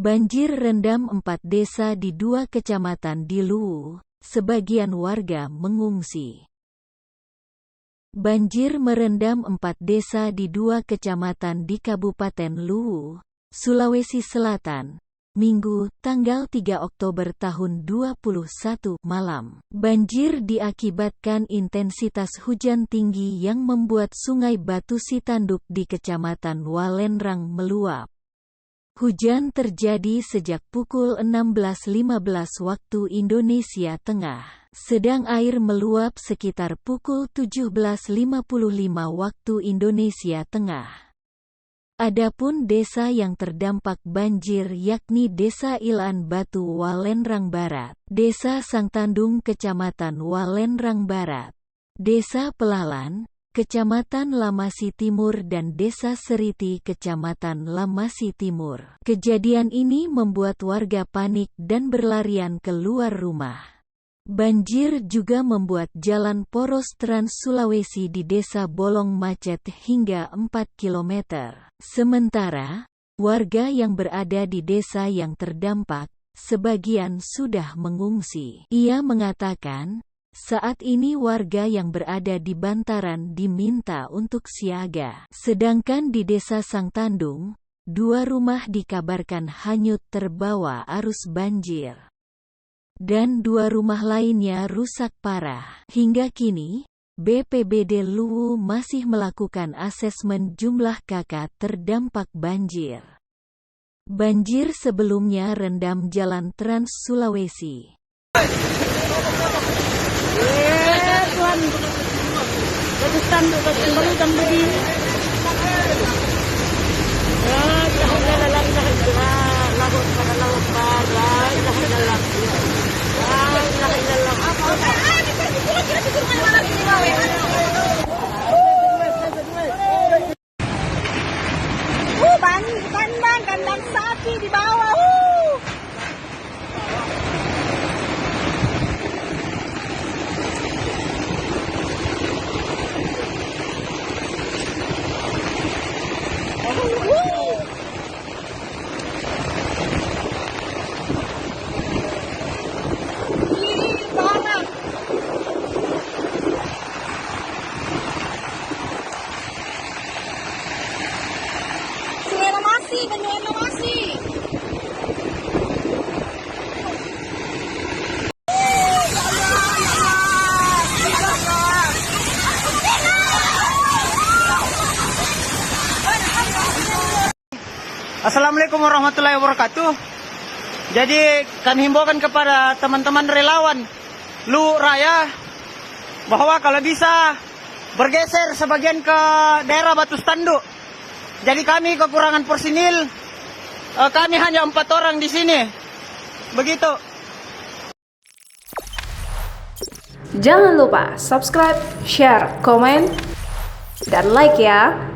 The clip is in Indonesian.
Banjir rendam 4 desa di 2 kecamatan di Luwu, sebagian warga mengungsi. Banjir merendam 4 desa di 2 kecamatan di Kabupaten Luwu, Sulawesi Selatan, Minggu, tanggal 3 Oktober tahun 2021 malam. Banjir diakibatkan intensitas hujan tinggi yang membuat Sungai Batu Sitanduk di Kecamatan Walendrang meluap. Hujan terjadi sejak pukul 16.15 waktu Indonesia Tengah, sedang air meluap sekitar pukul 17.55 waktu Indonesia Tengah. Adapun desa yang terdampak banjir yakni Desa Ilan Batu Walendrang Barat, Desa Sangtandung Kecamatan Walendrang Barat, Desa Pelalan, Kecamatan Lamasi Timur dan Desa Seriti Kecamatan Lamasi Timur. Kejadian ini membuat warga panik dan berlarian keluar rumah. Banjir juga membuat jalan poros Trans Sulawesi di Desa Bolong macet hingga 4 km. Sementara, warga yang berada di desa yang terdampak, sebagian sudah mengungsi. Ia mengatakan, saat ini warga yang berada di bantaran diminta untuk siaga. Sedangkan di Desa Sangtandung, 2 rumah dikabarkan hanyut terbawa arus banjir. Dan 2 rumah lainnya rusak parah. Hingga kini, BPBD Luwu masih melakukan asesmen jumlah kakak terdampak banjir. Banjir sebelumnya rendam jalan Trans Sulawesi. Kandang sapi di bawah. Assalamualaikum warahmatullahi wabarakatuh. Jadi kami himbaukan kepada teman-teman relawan Luwu Raya bahwa kalau bisa bergeser sebagian ke daerah Batu Sitanduk. Jadi kami kekurangan personil, kami hanya 4 orang di sini. Begitu. Jangan lupa subscribe, share, komen, dan like ya.